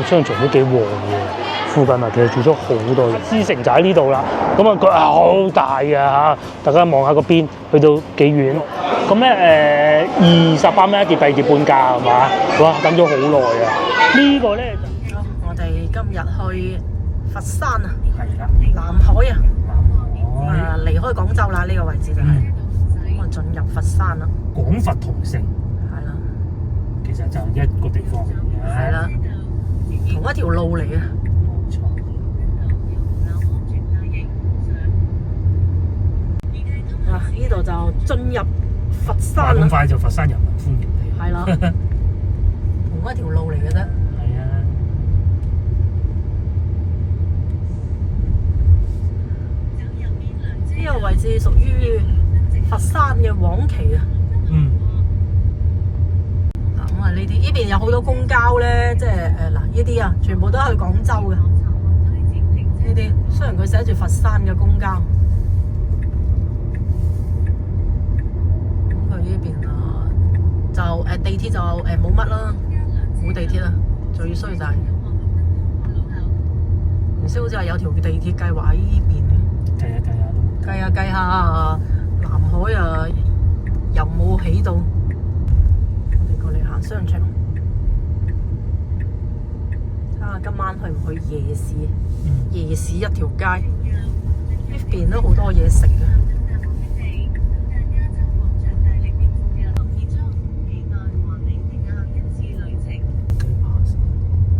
個商場都幾旺嘅，附近啊其實住咗好多人。獅城就喺呢度啦，咁啊佢好大嘅嚇，大家望下個邊，去到幾遠？咁咧28蚊一碟，第二碟半價係嘛？哇，等咗好耐啊！呢個咧就我哋今日去佛山啊，係啦，南海啊，離開廣州啦，呢個位置就係咁啊，進入佛山啦，廣佛同城，係啦，其實就係一個地方嚟嘅。係啦，同一條路嚟嘅。冇錯。啊，呢度就進入佛山啦，咁快就佛山人民歡迎你。係啦，同一條路嚟嘅啫。係啊。呢個位置屬於佛山嘅黃旗啊。嗯。咁啊，呢邊有好多公交咧，即係嗱呢啲啊，全部都係去廣州嘅。呢啲雖然佢寫住佛山嘅公交，咁佢呢邊啊就地鐵就冇乜啦，冇地鐵啦，最衰就係唔知好似係有條地鐵計劃喺呢邊。計下南海啊又冇起到，我哋過嚟行商場，睇下今晚去唔去夜市？夜市一條街，呢邊都好多嘢食嘅。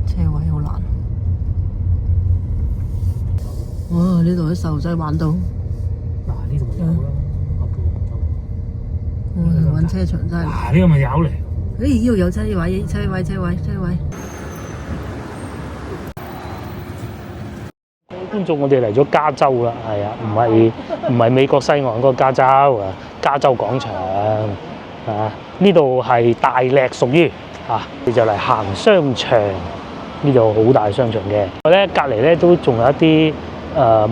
車位好難。哇！呢度啲細路仔玩到〜嗱，呢度咪有咯，揾車場真係。嗱，呢個咪有嚟。呢度有車位，車位。各位觀眾，我哋嚟咗加州啦，係啊，唔係美國西岸嗰個加州啊，加州廣場啊，呢度係大瀝屬於啊，你就嚟行商場，呢度好大商場嘅。我咧隔離咧都仲有一啲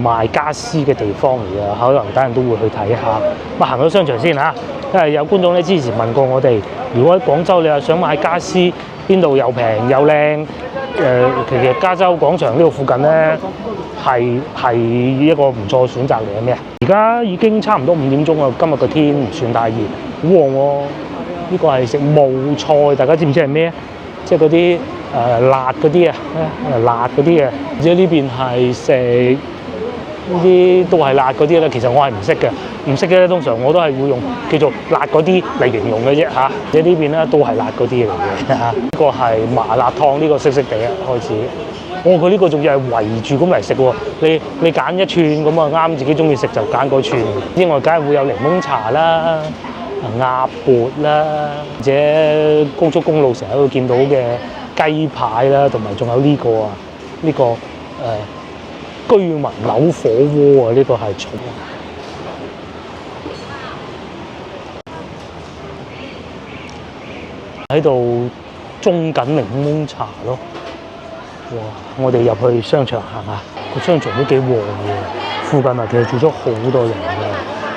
賣家私嘅地方嚟嘅，可能等人都會去睇下。咁行咗商場先嚇，因為有觀眾咧之前問過我哋，如果喺廣州你又想買家私，邊度又平又靚？其實加州廣場呢度附近咧係一個唔錯嘅選擇嚟嘅咩？而家已經差唔多5點鐘啦，今日個天唔算太熱，好旺喎。呢個係食霧菜，大家知唔知係咩？即係嗰啲辣嗰啲啊，辣嗰啲嘅。而且呢邊係食呢啲都係辣嗰啲咧。其實我係唔識嘅，唔識嘅咧通常我都係會用叫做辣嗰啲嚟形容嘅啫嚇。而且呢邊咧都係辣嗰啲嚟嘅嚇。呢個係麻辣燙，呢個色色地啊開始。佢呢個仲要係圍住咁嚟食喎。你揀一串咁啊，啱自己中意食就揀嗰串。之外，梗係會有檸檬茶啦、鴨脖啦，或者高速公路成日都會見到嘅雞排啦，同埋仲有呢個啊，呢個居民樓火鍋啊，呢個係重喺度種緊檸檬茶咯。哇！我哋入去商場行下，個商場都幾旺嘅，附近啊其實住咗好多人嘅。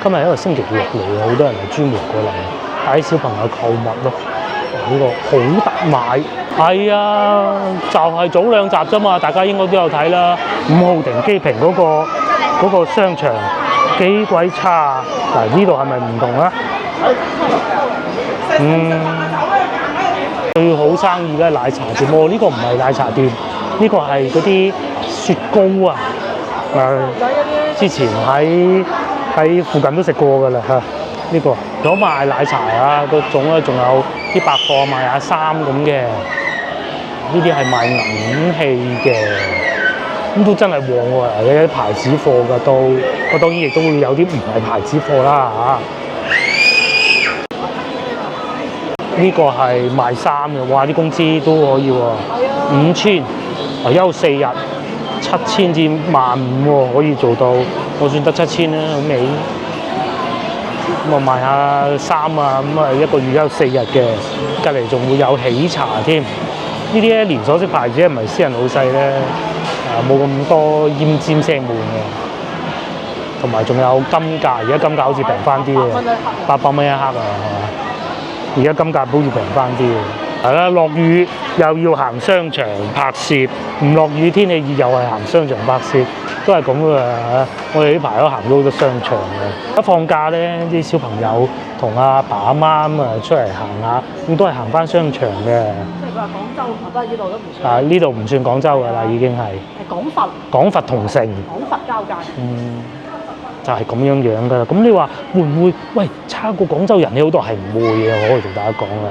今日係一個星期六嚟嘅，好多人係專門過嚟帶啲小朋友購物咯。呢個好特賣，係啊，就係早2集啫嘛，大家應該都有睇啦。5號停機坪嗰個商場幾鬼差，嗱呢度係咪唔同啊？最好生意嘅奶茶店喎，呢個唔係奶茶店，呢個係嗰啲雪糕啊。之前喺附近都食過㗎啦嚇。呢個有賣奶茶啊嗰種咧，仲有啲百貨賣下衫咁嘅。呢啲係賣銀器嘅，咁都真係旺喎，有啲牌子貨㗎都。我當然亦都會有啲唔係牌子貨啦嚇。呢個係賣衫嘅，哇！啲工資都可以喎，5000，休4日，7000至15000喎，可以做到。我算得7000啦，好尾。咁啊賣下衫啊，咁啊1個月休4日嘅，隔離仲會有喜茶添。呢啲咧連鎖式牌子唔係私人老細咧，冇咁多奄尖聲悶嘅。同埋仲有金價，而家金價好似平翻啲嘅，800蚊一克啊，係嘛？而家金價好似平翻啲嘅。係啦，落雨又要行商場拍攝，唔落雨天氣熱又係行商場拍攝，都係咁㗎啦。我哋呢排都行咗好多商場嘅。一放假咧，啲小朋友同阿爸阿媽咁啊出嚟行下，咁都係行翻商場嘅。即係佢話廣州覺得呢度都唔算。啊，呢度唔算廣州㗎啦，已經係。係廣佛。廣佛同城。廣佛交界。就係咁樣樣㗎啦。咁你話會唔會喂差過廣州人氣好多？係唔會嘅，我可以同大家講啦。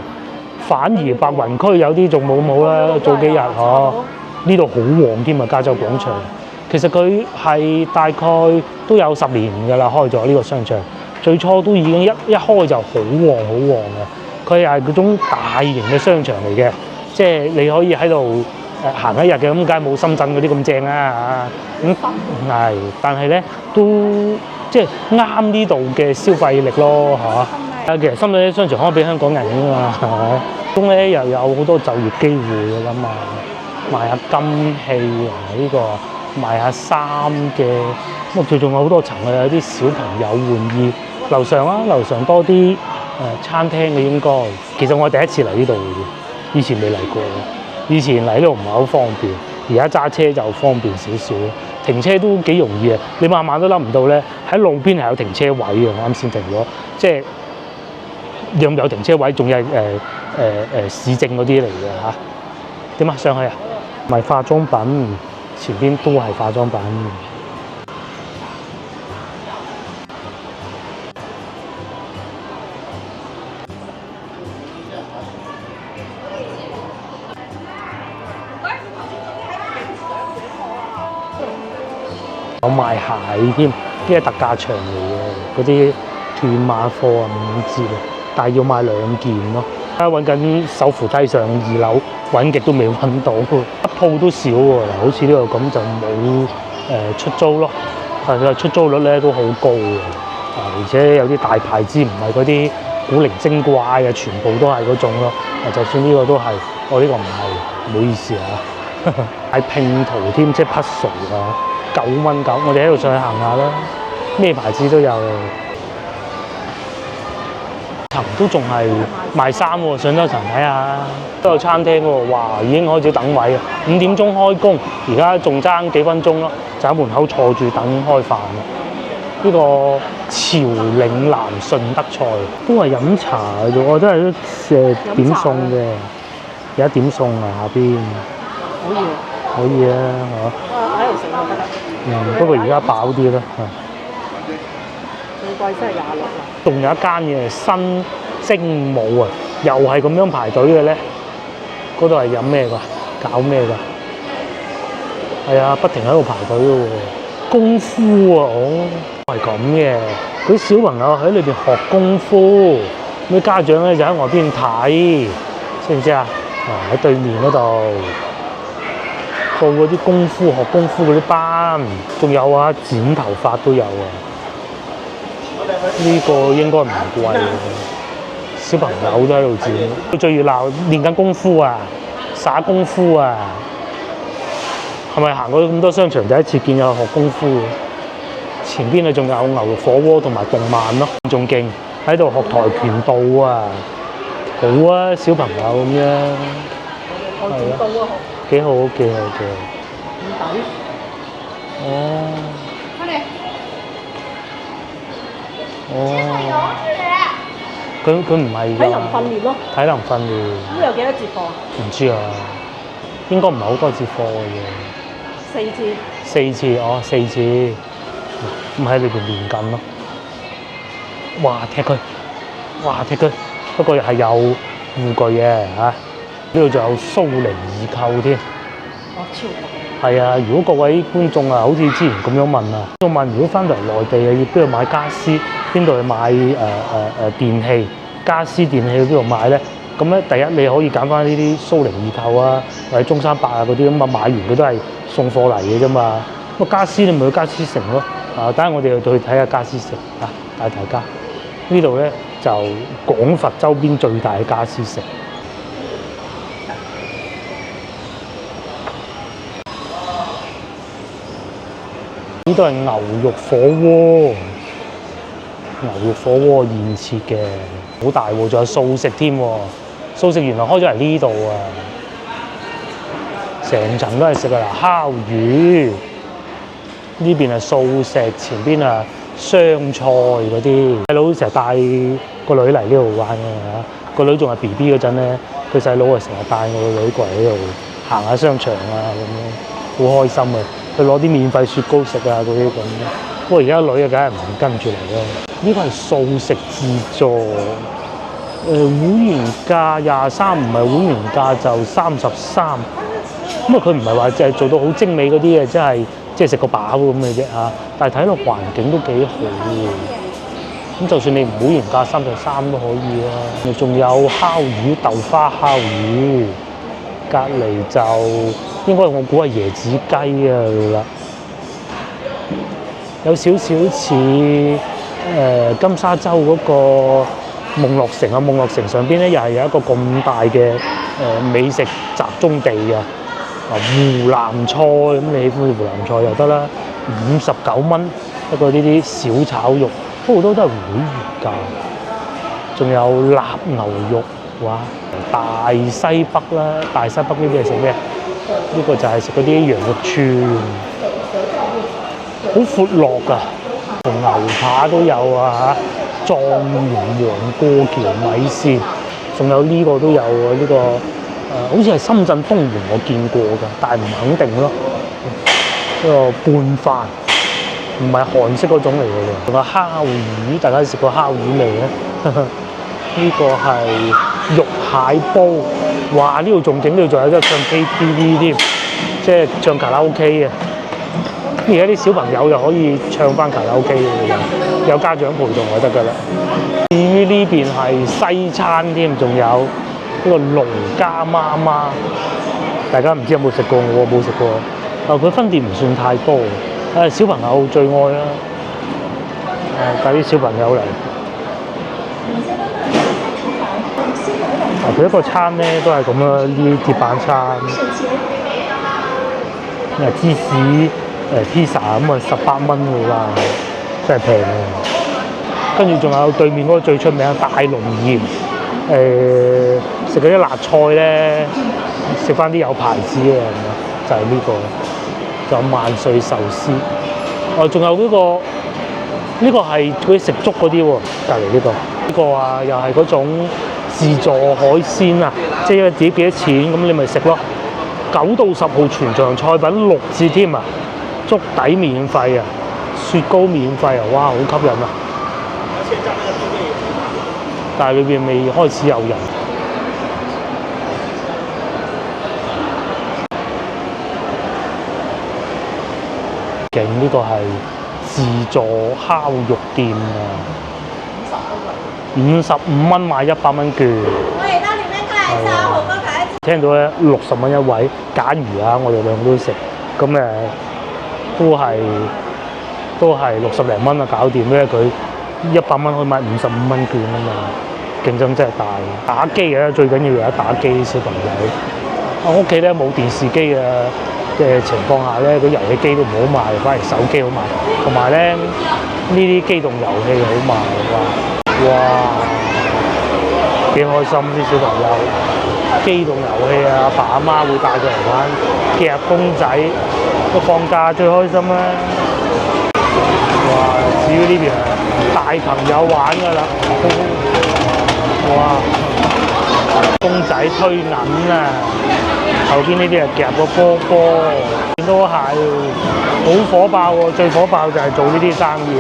反而白雲區有啲仲冇好啦，早幾日呢度好旺添啊！加州廣場其實佢係大概都有10年㗎啦，開咗呢個商場。最初都已經一開就好旺好旺嘅。佢係嗰種大型嘅商場嚟嘅，即係你可以喺度行一日嘅，咁梗係冇深圳嗰啲咁正啦嚇。咁係，但係咧都即係啱呢度嘅消費力咯嚇。其實深圳啲商場可以俾香港人㗎嘛，係咪？中咧又有好多就業機會㗎啦嘛，賣下金器啊呢個，賣下衫嘅，咁最仲有好多層啊，有啲小朋友玩意。樓上啊，樓上多啲餐廳嘅應該。其實我第一次嚟呢度嘅啫，以前未嚟過。以前嚟呢度唔係好方便，而家揸車就方便少少。停車都幾容易啊！你晚晚都諗唔到咧，喺路邊係有停車位嘅。我啱先停咗，即係有停車位，仲有市政嗰啲嚟嘅嚇。點啊？上去啊？賣化妝品，前邊都係化妝品。有賣鞋添，呢係特價場嚟嘅，嗰啲斷碼貨啊唔知啦，但係要買2件咯。而家揾緊手扶梯上2樓，揾極都未揾到，一鋪都少喎。好似呢度咁就冇出租咯，但係出租率咧都好高嘅，而且有啲大牌子唔係嗰啲古靈精怪嘅，全部都係嗰種咯。就算呢個都係，我呢個唔係，唔好意思啊，係拼圖添，即係 puzzle 啊。9蚊9，我哋喺度上去行下啦，咩牌子都有。層都仲係賣衫喎，上多層睇下，都有餐廳喎。哇，已經開始等位啊！5點鐘開工，而家仲爭幾分鐘咯，就喺門口坐住等開飯啦。呢個潮嶺南順德菜都係飲茶嘅啫，我都係點餸嘅，有一點餸啊下邊。可以啊，嚇。喺度食就得啦。不過而家飽啲啦，最貴真係26啦。仲有一間嘅新精武啊，又係咁樣排隊嘅咧。嗰度係飲咩㗎？搞咩㗎？係啊，不停喺度排隊嘅喎。功夫啊，係咁嘅。嗰啲小朋友喺裏邊學功夫，啲家長咧就喺外邊睇，知唔知啊？喺對面嗰度。報嗰啲功夫學功夫嗰啲班，仲有啊剪頭髮都有啊。呢個應該唔貴嘅，小朋友都喺度剪。最熱鬧練緊功夫啊，耍功夫啊。係咪行過咁多商場第一次見有學功夫嘅？前邊啊仲有牛肉火鍋同埋動漫咯，仲勁喺度學跆拳道啊。好啊，小朋友咁樣。跆拳道啊！幾好，幾好，幾好。咁抵？哦。哦。佢唔係㗎。體能訓練咯。體能訓練。咁有幾多節課啊？唔知啊，應該唔係好多節課嘅。4次。4次，哦，4次。咁喺裏邊練緊咯。哇！踢佢，哇！踢佢，不過又係有護具嘅嚇。呢度仲有蘇寧易購添，超貴。係啊，如果各位觀眾啊，好似之前咁樣問啊，我問如果翻到嚟內地啊，要邊度買家私，邊度去買電器、家私電器去邊度買咧？咁咧，第一你可以揀翻呢啲蘇寧易購啊，或者中山八啊嗰啲咁啊，買完佢都係送貨嚟嘅啫嘛。咁啊，家私你咪去家私城咯。啊，等下我哋去睇下家私城啊，帶大家。呢度咧就廣佛周邊最大嘅家私城。呢都係牛肉火鍋，牛肉火鍋現切嘅，好大喎，仲有素食添喎，素食原來開咗嚟呢度啊，成層都係食啊！烤魚呢邊係素食，前邊啊湘菜嗰啲。細佬成日帶個女嚟呢度玩嘅嚇，個女仲係 BB 嗰陣咧，佢細佬啊成日帶我個女過嚟呢度行下商場啊咁樣，好開心啊！佢攞啲免費雪糕食啊嗰啲咁。不過而家女啊梗係唔跟住嚟啦。呢個係素食自助。會員價23，唔係會員價就33。咁啊，佢唔係話淨係做到好精美嗰啲嘅，即係食個飽咁嘅啫嚇。但係睇落環境都幾好喎。咁就算你唔會員價33都可以啦。仲有烤魚、豆花烤魚，隔離就應該我估係椰子雞啊啦。有少少似金沙洲嗰個夢樂城啊，夢樂城上邊咧又係有一個咁大嘅美食集中地嘅。湖南菜咁你喜歡湖南菜又得啦，59蚊一個呢啲小炒肉，不過好多都係會員價。仲有臘牛肉，哇！大西北啦，大西北呢啲係食咩？呢個就係食嗰啲羊肉串，好闊落㗎，同牛扒都有啊嚇，狀元黃過橋米線，仲有呢個都有啊呢個。好似係深圳東源我見過㗎，但係唔肯定咯。呢個拌飯唔係韓式嗰種嚟嘅喎。仲有烤魚，大家食過烤魚未咧？呢個係肉蟹煲，哇！呢度仲整到仲有得唱 KTV 添，即係唱卡拉 OK 嘅。而家啲小朋友又可以唱翻卡拉 OK 嘅，有家長陪同就得㗎啦。至於呢邊係西餐添，仲有。呢個農家媽媽，大家唔知有冇食過？我冇食過。佢分店唔算太多，小朋友最愛啦。帶啲小朋友嚟。佢一個餐咧都係咁啦，呢啲鐵板餐。芝士披薩咁啊18蚊㗎啦，真係平喎。跟住仲有對面嗰個最出名大龍鹽。食嗰啲辣菜咧，食翻啲有牌子嘅，就係呢個。仲有萬歲壽司，仲有呢個係佢食粥嗰啲喎，隔離呢個啊又係嗰種自助海鮮啊，即係自己俾咗錢咁你咪食咯。9到10號全場菜品6折添啊，粥底免費啊，雪糕免費啊，哇好吸引啊！但係裏邊未開始有人。勁呢個係自助烤肉店啊，55蚊買100蚊券。聽到咧60蚊一位，假如啊，我哋兩個都食，咁都係60零蚊啊，搞掂咧佢。100蚊可以買55蚊券啊嘛，競爭真係大。打機啊，最緊要有得打機小朋友。我屋企咧冇電視機嘅情況下咧，個遊戲機都唔好賣，反而手機好賣。同埋咧呢啲機動遊戲好賣，哇！幾開心啲小朋友。機動遊戲啊，阿爸阿媽會帶佢嚟玩，夾公仔，個放假最開心啦。哇！至於呢邊啊，大朋友玩㗎啦，哇！公仔推銀啊，後邊呢啲係夾個波波，都係好火爆喎！最火爆就係做呢啲生意。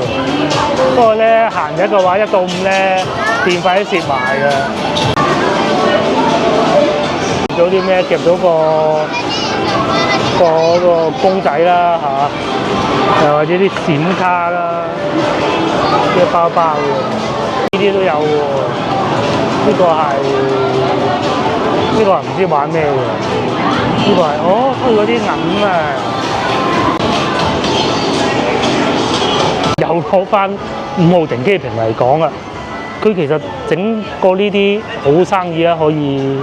不過咧，閒日嘅話1到5咧，電費都蝕埋㗎。夾到啲咩？夾到個公仔啦嚇，又或者啲閃卡啦，啲包包喎，呢啲都有喎。呢個係唔知玩咩喎？呢個係推嗰啲銀啊！又攞翻5號停機坪嚟講啊，佢其實整個呢啲好生意啊，可以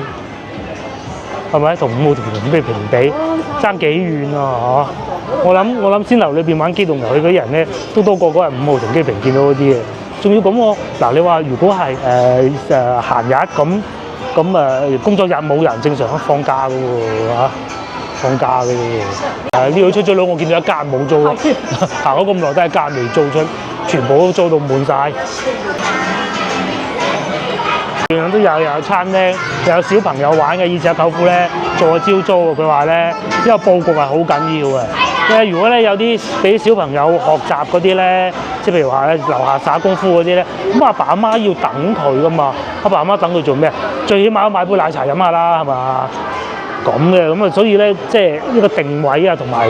係咪同5號停機坪比爭幾遠啊？嚇！我諗先樓裏邊玩機動遊戲嗰啲人咧，都多過嗰日5號停機坪見到嗰啲嘅。仲要咁喎，嗱你話如果係閒日咁咁工作日冇人，正常放假嘅喎嚇，放假嘅喎。呢度出租佬我見到一間冇租咯，行咗咁耐都係一間未租出，全部都租到滿晒。樣樣都有餐廳，有小朋友玩嘅。以前阿舅父咧做咗招租，佢話咧，因為佈局係好緊要嘅。因為如果咧有啲俾小朋友學習嗰啲咧，即係譬如話咧樓下耍功夫嗰啲咧，咁阿爸阿媽要等佢噶嘛。阿爸阿媽等佢做咩？最起碼都買杯奶茶飲下啦，係嘛？咁嘅咁啊，所以咧即係呢個定位啊，同埋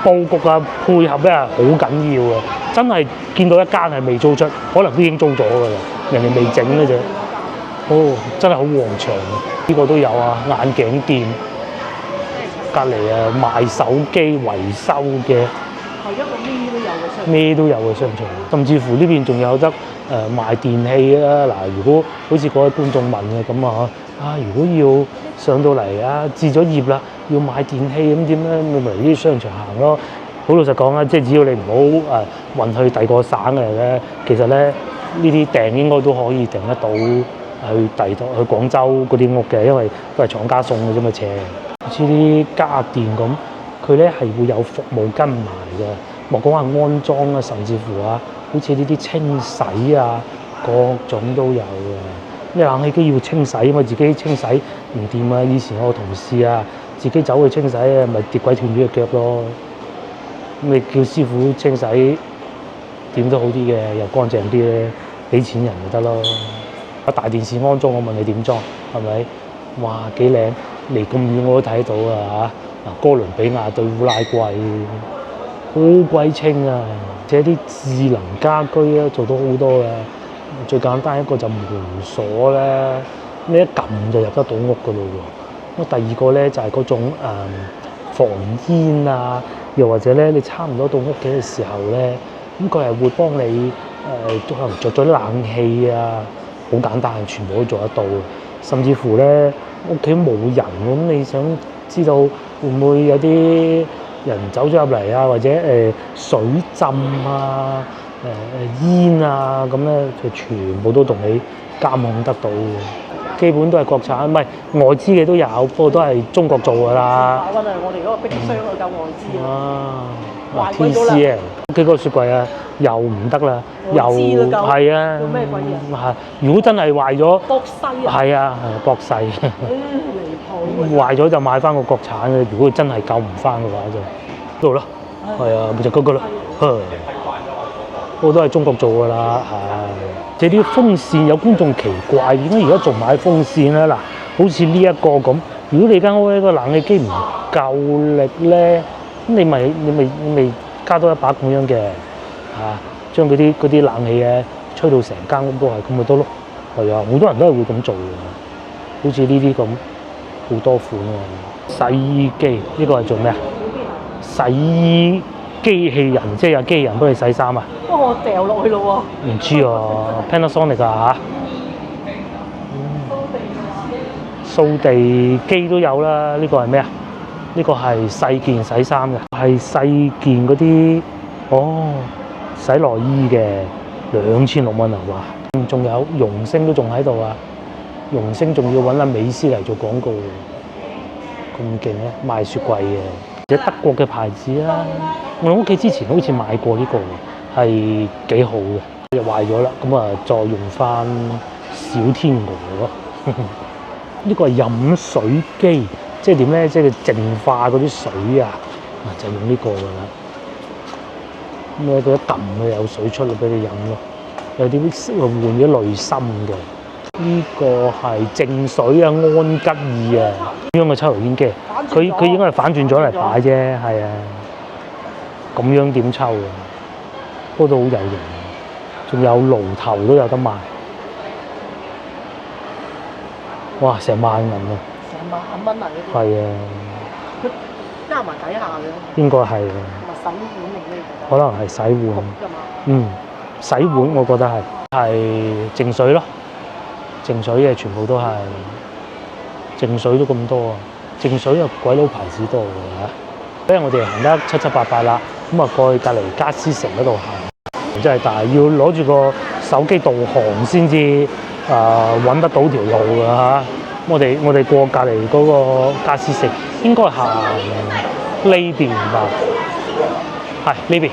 佈局啊配合咧係好緊要嘅。真係見到一間係未租出，可能都已經租咗㗎啦，人哋未整嘅啫。哦，真係好旺場啊！呢個都有啊，眼鏡店隔離賣手機維修嘅，係一個咩都有嘅商場，甚至乎呢邊仲有得賣電器啊！嗱，如果好似嗰位觀眾問嘅咁啊，如果要上到嚟啊，置咗業啦，要買電器咁點咧？咪嚟呢啲商場行咯。好老實講啊，即係只要你唔好運去第二個省嘅咧，其實咧呢啲訂應該都可以訂得到。去廣州嗰啲屋嘅，因為都係廠家送嘅啫嘛，好似啲家電咁，佢咧係會有服務跟埋嘅，莫講話安裝啊，甚至乎好似呢啲清洗啊，各種都有嘅。因為冷氣機要清洗，因為自己清洗唔掂啊。以前我個同事自己走去清洗咪跌鬼斷咗隻腳咯。咁你叫師傅清洗點都好啲嘅，又乾淨啲咧，俾錢人就得咯。大電視安裝，我問你點裝，係咪？哇，幾靚！離咁遠我都睇到啊嚇！哥倫比亞對烏拉圭，好鬼清啊！而且啲智能家居咧做到好多嘅，最簡單一個就門鎖咧，你一撳就入得到屋噶咯喎。咁第二個咧就係嗰種防煙啊，又或者咧你差唔多到屋企嘅時候咧，咁佢係會幫你可能着咗冷氣啊。好簡單，全部都做得到。甚至乎咧，屋企冇人咁，你想知道會唔會有啲人走咗入嚟啊？或者水浸啊、煙啊咁咧，就全部都同你監控得到嘅。基本都係國產，唔係外資嘅都有，不過都係中國做㗎啦。打溫啊！我哋嗰個冰箱嗰夠外資啊。TCL 屋企嗰個雪櫃又唔得啦，又係啊，做咩鬼嘢？如果真係壞咗，博西係啊，博西。離譜！壞咗就買翻個國產嘅，如果真係救唔翻嘅話就度咯。係啊，咪就嗰個咯。我都係中國做㗎啦，係。即係啲風扇有觀眾奇怪，點解而家仲買風扇咧？嗱，好似呢一個咁，如果你間屋呢個冷氣機唔夠力咧，咁你咪加多一把咁樣嘅將嗰啲冷氣吹到成間屋都係咁咪得咯。係啊，好多人都係會咁做嘅，好似呢啲咁好多款喎。洗衣機呢個係做咩啊？洗衣機器人，即係有機器人幫你洗衫啊？不過我掉落去咯喎。唔知啊 ，Panasonic 啊嚇。掃地機都有啦，呢個係咩啊？呢個係細件洗衫嘅，係細件嗰啲洗內衣嘅，2600蚊啊！哇，仲有容聲都仲喺度啊！容聲仲要揾阿美斯嚟做廣告，咁勁咧，賣雪櫃嘅，而且德國嘅牌子啊！我屋企之前好似買過呢個，係幾好嘅，又壞咗啦，咁啊再用翻小天鵝咯。呢個係飲水機。即係點咧？即係淨化嗰啲水啊，就用呢個㗎啦。咁咧，佢一撳佢有水出嚟俾你飲咯。有啲換咗濾芯嘅。呢個係淨水啊，安吉爾啊，咁樣嘅抽油煙機。佢應該係反轉咗嚟擺啫，係啊。咁樣點抽啊？不過都好有型。仲有爐頭都有得賣。哇！成萬銀啊！1蚊嚟嘅，係啊，佢加埋底下嘅，應該係嘅。洗碗定咩？可能係洗碗，洗碗我覺得係淨水咯，淨水嘅全部都係淨水都咁多啊，淨水又鬼佬牌子多嘅嚇。因為我哋行得七七八八啦，咁啊過去隔離家私城嗰度行，真係但係要攞住個手機導航先至揾得到條路㗎嚇。我哋過隔離嗰個家私城，應該行呢邊吧？係呢邊。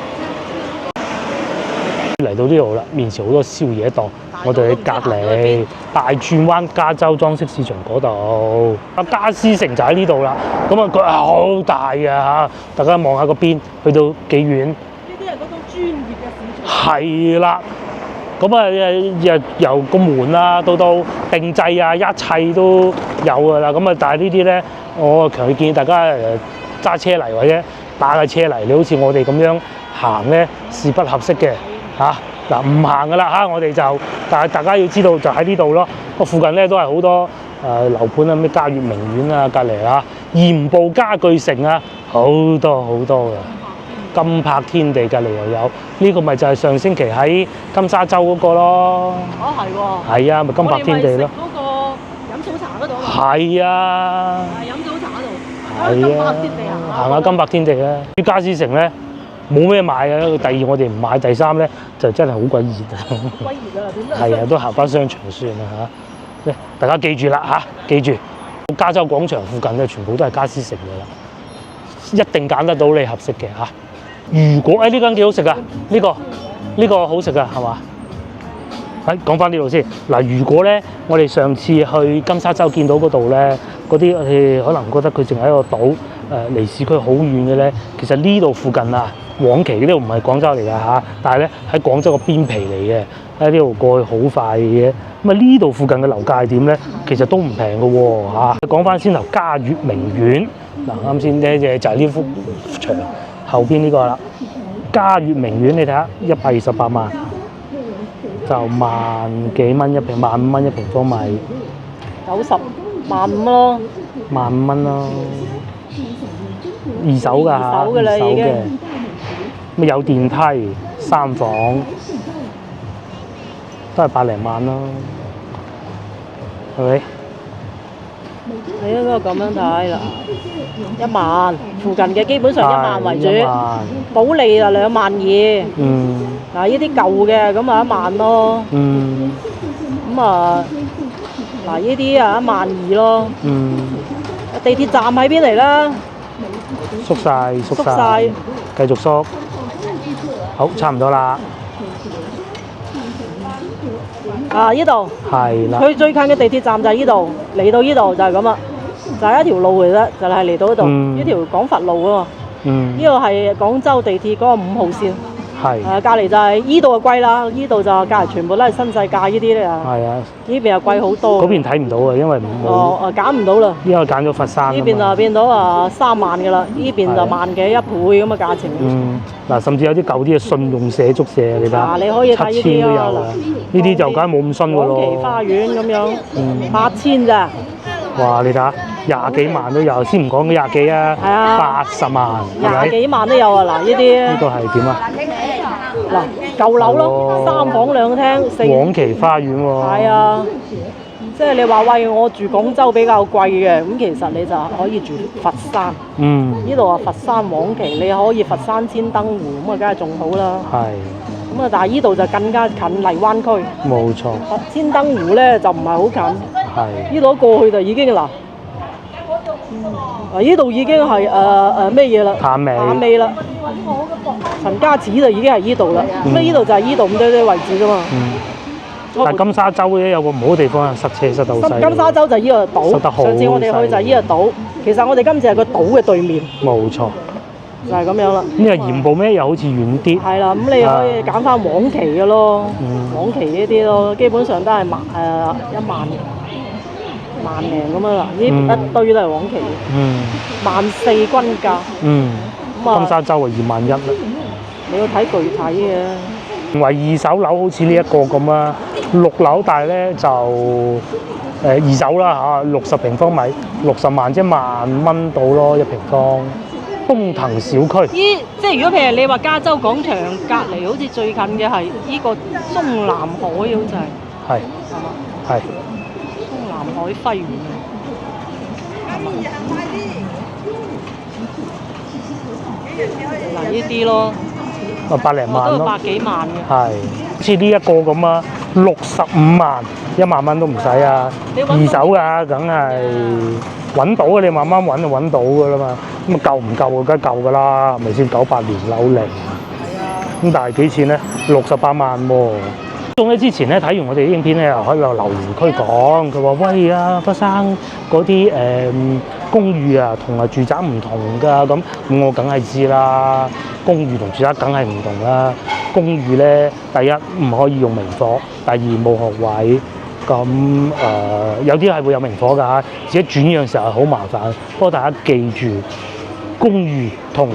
嚟到呢度啦，面前好多宵夜檔，我哋喺隔離大轉彎加州裝飾市場嗰度，家私城就喺呢度啦。咁啊，佢好大嘅嚇，大家望下個邊，去到幾遠？呢啲係嗰種專業嘅市場。係啦，咁啊由個門啊到定製啊，一切都有㗎啦。咁啊，但係呢啲咧，我強烈建議大家揸車嚟或者打架車嚟，你好似我哋咁樣行咧，是不合適嘅。嗱唔行噶啦嚇，我哋就，但係大家要知道就喺呢度咯。個附近咧都係好多樓盤啊，咩嘉悦名苑啊，隔離啊，鹽步家具城啊，好多嘅。金柏天地隔離又有，呢個咪就係上星期喺金沙洲嗰個咯。係喎。係啊，咪金柏天地咯。嗰個飲早茶嗰度。係啊。飲早茶嗰度。係啊。行下金柏天地啊！啲家私城咧。冇咩買嘅，第二我哋唔買，第三咧就真係好鬼熱啊！鬼熱啊！點都係啊，都行翻商場算啦嚇。大家記住啦嚇，記住加州廣場附近咧，全部都係家私城嘅啦，一定揀得到你合適嘅嚇。如果呢間幾好食啊，呢個好食噶係嘛？講翻呢度先嗱，如果咧我哋上次去金沙洲見到嗰度咧，嗰啲可能覺得佢淨係一個島，離市區好遠嘅咧，其實呢度附近啊。往期呢度唔係廣州嚟㗎嚇，但係咧喺廣州個邊皮嚟嘅，喺呢度過去好快嘅。咁啊呢度附近嘅樓價係點咧？其實都唔平嘅喎嚇。講翻先頭嘉悦名苑嗱，啱先咧就係呢幅牆後邊呢個啦。嘉悦名苑你睇下128萬，就萬幾蚊一平，15,000蚊一平方米。90萬5咯。15,000蚊咯，二手㗎嚇，二手㗎啦已經。咁有電梯，3房，都係百零萬咯，係咪？你應該咁樣睇啦，1萬附近嘅基本上1萬為主，保利就22000。嗱呢啲舊嘅咁啊1萬咯。咁啊嗱呢啲啊12000咯。地鐵站喺邊嚟啦？縮晒，繼續縮。好，差唔多啦。呢度係啦。佢最近嘅地鐵站就係呢度，嚟到呢度就係咁啦，就係一條路嚟啫，就係嚟到呢度，呢條廣佛路啊嘛。呢度係廣州地鐵嗰個5號線。係。隔離就係呢度就貴啦，呢度就隔離全部都係新世界呢啲咧啊。係啊。呢邊又貴好多。嗰邊睇唔到啊，因為冇。揀唔到啦。呢個揀咗佛山。呢邊就變到3萬㗎啦，呢邊就1.1倍咁嘅價錢。嗱，甚至有啲舊啲嘅信用社宿舍，你睇。你可以睇呢啲啊。呢啲就梗係冇咁新㗎咯。廣奇花園咁樣，8000咋？哇！你睇下，20幾萬都有，先唔講嗰20幾啊。係啊。80萬。20幾萬都有啊！嗱，呢啲。呢個係點啊？嗱，舊樓咯，3房2廳4。廣奇花園喎。係啊，即係你話喂，我住廣州比較貴嘅，咁其實你就可以住佛山。呢度啊，佛山廣奇，你可以佛山千燈湖，咁啊，梗係仲好啦。係。咁啊，但係呢度就更加近荔灣區。冇錯。千燈湖咧就唔係好近。係。呢度過去就已經嗱。呢度已經係咩嘢啦？淡尾啦。陳家祠就已經係呢度啦。咁呢度就係呢度咁多啲位置㗎嘛。但係金沙洲咧有個唔好嘅地方係塞車塞到好犀利。金沙洲就係呢個島。塞得好。上次我哋去就係呢個島。其實我哋今次係個島嘅對面。冇錯。就係咁樣啦。呢個鹽步咩又好似遠啲。係啦，咁你可以揀翻往期嘅咯。往期呢啲咯，基本上都係1萬零咁樣啦，呢一堆都係往期嘅，14000均價。金沙洲啊21000啦。你要睇具體嘅。唔係二手樓好似呢一個咁啊，6樓，但係咧就二手啦嚇，60平方米，60萬即10000蚊到咯1平方。東騰小區。即係如果譬如你話加州廣場隔離，好似最近嘅係呢個中南海，好似係。係。係嘛？係。南海輝園嗱呢啲咯，百零萬咯，都百幾萬嘅，係好似呢一個咁啊， 65萬，1萬蚊都唔使啊！二手㗎，梗係揾到嘅，你慢慢揾就揾到㗎啦嘛。咁啊夠唔夠啊？梗係夠㗎啦，係咪先？98年樓齡。咁但係幾錢咧？68萬喎。咁咧之前咧睇完我哋啲影片咧，又可以有留言區講，佢話喂啊，北生嗰啲公寓啊，同住宅唔同㗎。咁我梗係知啦，公寓同住宅梗係唔同啦。公寓咧，第一唔可以用明火，第二冇學位。咁有啲係會有明火㗎，而且轉讓時候係好麻煩。不過大家記住，公寓同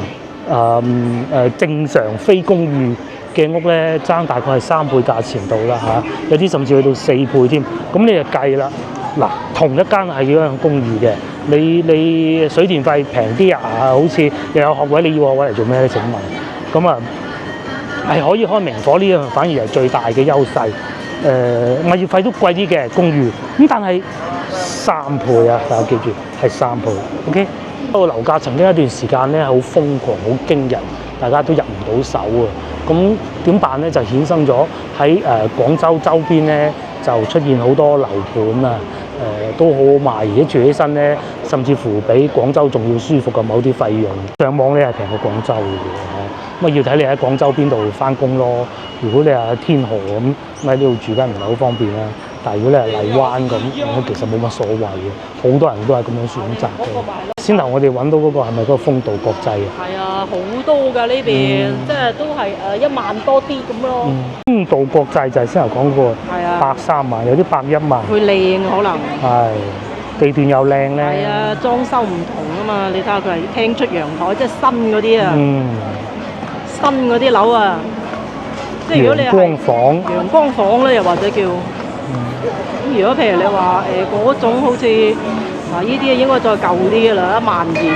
正常非公寓嘅屋咧，爭大概係3倍價錢到啦嚇，有啲甚至去到4倍添。咁你就計啦，嗱，同一間係一樣公寓嘅，你水電費平啲啊，好似又有學位，你要學位嚟做咩咧？請問，咁啊係可以開明火呢樣，反而係最大嘅優勢。物業費都貴啲嘅公寓，咁但係3倍啊！大家記住係3倍。OK， 不過樓價曾經一段時間咧好瘋狂、好驚人，大家都入唔到手啊！咁點辦咧？就衍生咗喺廣州周邊咧，就出現好多樓盤啊！都好好賣，而且住起身咧，甚至乎比廣州仲要舒服嘅某啲費用。上網咧係平過廣州嘅，咁要睇你喺廣州邊度翻工咯。如果你係喺天河咁喺呢度住，梗係唔係好方便啦。但係如果你係荔灣咁，其實冇乜所謂嘅，好多人都係咁樣選擇嘅。先頭我哋揾到嗰個係咪嗰個風度國際啊？係啊，好多㗎呢邊，即係都係1萬多啲咁咯。風度國際就係先頭講嗰個130萬，有啲101萬。佢靚可能。係。地段又靚咧。係啊，裝修唔同啊嘛，你睇下佢係廳出陽台，即係新嗰啲啊。新嗰啲樓啊。即係如果你係陽光房咧，又或者叫咁。如果譬如你話嗰種好似嗱呢啲應該再舊啲嘅啦，12000。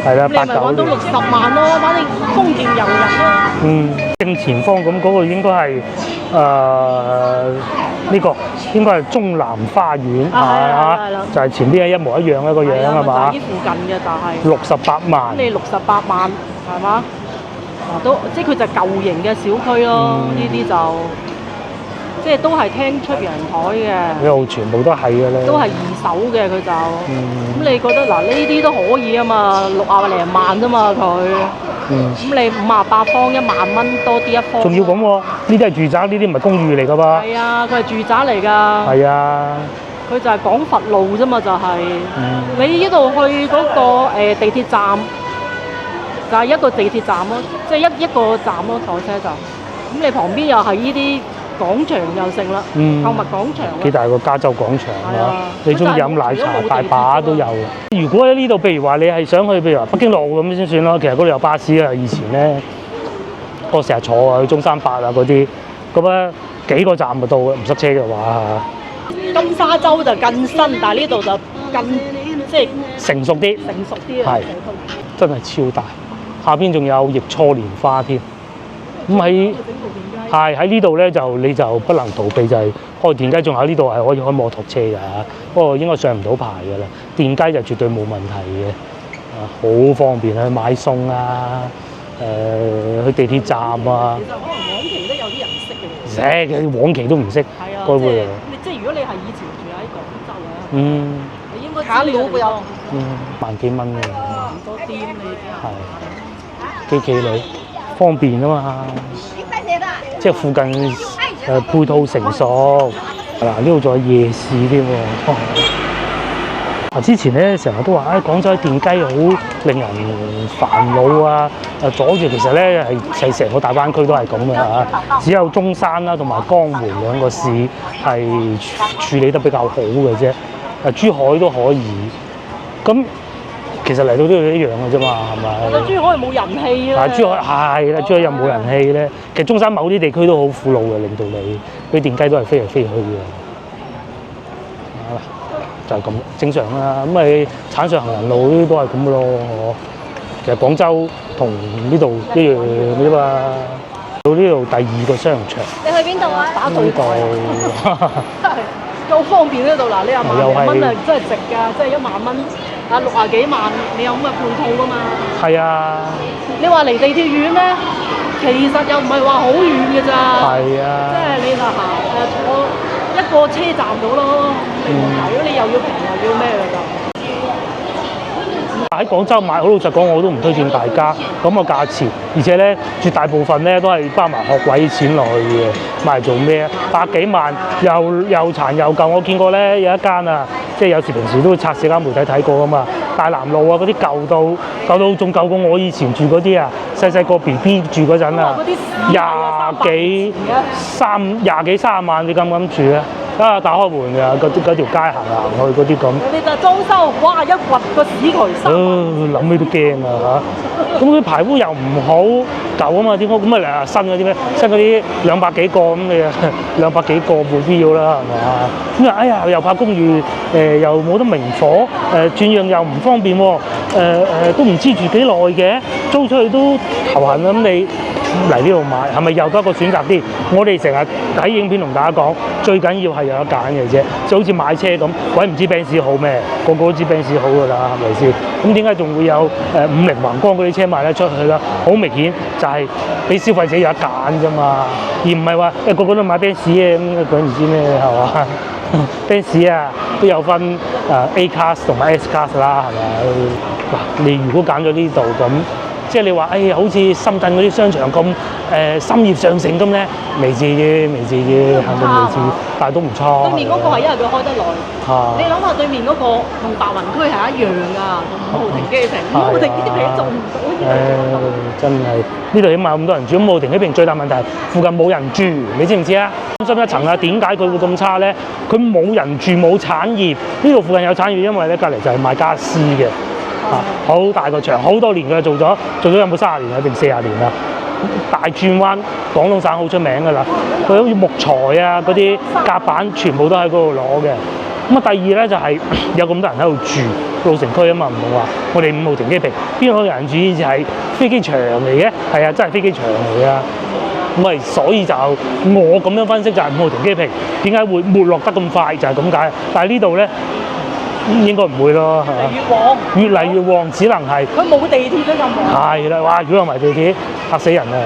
係啦，咁你咪揾到60萬咯，反正豐儉由人咯。正前方咁嗰個應該係呢個應該係中南花園係就係前邊係一模一樣一個樣係嘛？就喺附近嘅就係68萬。咁你68萬係嘛？都即係佢就舊型嘅小區咯，呢啲就即係都係廳出陽台嘅。呢度全部都係嘅咧。都係2手嘅佢就。咁你覺得嗱呢啲都可以啊嘛，60零萬啫嘛佢。咁你58方1萬蚊多啲一方。仲要咁喎？呢啲係住宅，呢啲唔係公寓嚟㗎噃。係啊，佢係住宅嚟㗎。係啊。佢就係廣佛路啫嘛，就係。你呢度去嗰個地鐵站。就係一個地鐵站咯，即係一個站咯，坐車站。咁你旁邊又係呢啲廣場又成啦，購物廣場。幾大個加州廣場啊！你中意飲奶茶，大把都有。如果喺呢度，譬如話你係想去，譬如話北京路咁先算咯。其實嗰度有巴士啊，以前咧，我成日坐啊，去中山8啊嗰啲，咁啊幾個站就到啦，唔塞車嘅話。金沙洲就更新，但係呢度就更即係成熟啲。成熟啲啊！係，真係超大。下邊仲有益初蓮花添，咁喺呢度咧你就不能逃避，就係開電雞，仲喺呢度係可以開摩托車㗎嚇，不過應該上唔到牌㗎啦。電雞就絕對冇問題嘅，好方便去買餸啊，去地鐵站啊。其實可能往期都有啲人識嘅。識，往期都唔識。係啊，即係如果你係以前住喺廣州啊，你應該知道會有萬幾蚊嘅。咁多店你係。幾企理方便啊嘛，即係附近配套成熟。嗱，呢度仲有夜市添喎。之前咧成日都話廣州啲電雞好令人煩惱啊，阻住。其實咧係成個大灣區都係咁嘅嚇，只有中山啦同埋江門2個市係處理得比較好嘅啫。珠海都可以。咁其實嚟到都係一樣嘅啫嘛，係咪？珠海冇人氣啦。珠海係啦，珠海又冇人氣咧。其實中山某啲地區都好苦惱嘅，令到你啲電雞都係飛嚟飛去嘅。就係咁正常啦。咁你鏟上行人路呢啲都係咁嘅咯。其實廣州同呢度一樣嘅啫嘛。到呢度第2個商場。你去邊度啊？打對台。真係夠方便呢度嗱，你1萬零蚊啊，真係值㗎，即係1萬蚊。啊60幾萬，你有咁嘅配套㗎嘛？係啊，你話離地鐵遠咩？其實又唔係話好遠嘅咋。係啊，即係你就行坐一個車站到咯。如果你又要平又要咩㗎就。喺廣州買，好老實講，我都唔推薦大家咁個價錢，而且咧絕大部分咧都係包埋學位錢落去嘅，買嚟做咩啊？百幾萬又殘又舊，我見過咧有一間啊，即係有時平時都會拆社交媒體睇過噶嘛，大南路啊嗰啲舊到仲舊過我以前住嗰啲啊，細個 BB 住嗰陣啊，廿幾30萬你敢唔敢住啊？啊！打開門㗎，嗰條街行去嗰啲咁。你就裝修，哇！一掘個屎渠3萬。諗起都驚啊嚇！咁佢排污又唔好，舊啊嘛啲屋，咁啊新嗰啲咩？新嗰啲200幾個咁你啊200幾個冇必要啦，係嘛？咁啊哎呀又怕公寓又冇得明火轉讓又唔方便喎都唔知住幾耐嘅，租出去都頭痕咁你。嚟呢度買係咪又多一個選擇啲？我哋成日睇影片同大家講，最緊要係有得揀嘅啫，就好似買車咁，鬼唔知 Benz 好咩？個個都知 Benz 好㗎啦，係咪先？咁點解仲會有50宏光嗰啲車賣得出去啦？好明顯就係俾消費者有得揀啫嘛，而唔係話個個都買 Benz 嘅咁，鬼唔知咩係嘛？Benz 啊都有分A class 同埋 S class 啦，係咪？嗱，你如果揀咗呢度咁。即係你話，好似深圳嗰啲商場咁，深業上乘咁咧，未至於，肯定未至於，但係都唔錯。對面嗰個係因為佢開得耐。你諗下對面嗰個同白雲區係一樣㗎，同5號停機坪，5號停機坪做唔到。真係呢度起碼咁多人住，5號停機坪最大問題附近冇人住，你知唔知啊？中心一層啊，點解佢會咁差咧？佢冇人住，冇產業。呢度附近有產業，因為咧隔離就係賣家私嘅。好大個場，好多年嘅做咗有冇30年啊定40年啦？大轉彎，廣東省好出名㗎啦。佢好似木材啊嗰啲夾板，全部都喺嗰度攞嘅。咁啊，第二咧就係有咁多人喺度住，老城區啊嘛，唔同話我哋5號停機坪，邊度有人住？以前係飛機場嚟嘅，係啊，真係飛機場嚟㗎。咁所以就我咁樣分析就係5號停機坪點解會沒落得咁快，就係咁解。但係呢度咧。應該唔會咯，係嘛？越嚟越旺，只能係佢冇地鐵都咁旺。係啦，哇！如果有埋地鐵，嚇死人啊！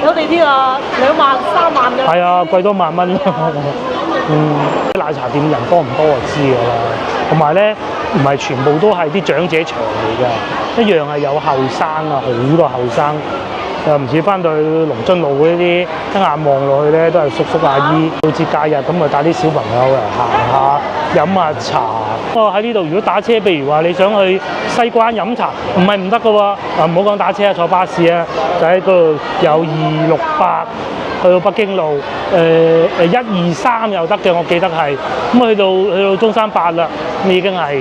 有地鐵啊，2萬3萬㗎。係啊，貴多1萬蚊。奶茶店人多唔多就知㗎啦。同埋咧，唔係全部都係啲長者場嚟㗎，一樣係有後生啊，好多後生。又唔似翻到龍津路嗰啲，一眼望落去咧都係叔叔阿姨。到節假日咁啊，帶啲小朋友嚟行下、飲下茶。喺呢度如果打車，譬如話你想去西關飲茶，唔係唔得㗎喎。唔好講打車啊，坐巴士啊，就喺嗰度有268去到北京路，123又得嘅，我記得係。咁去到中山8啦，咁已經係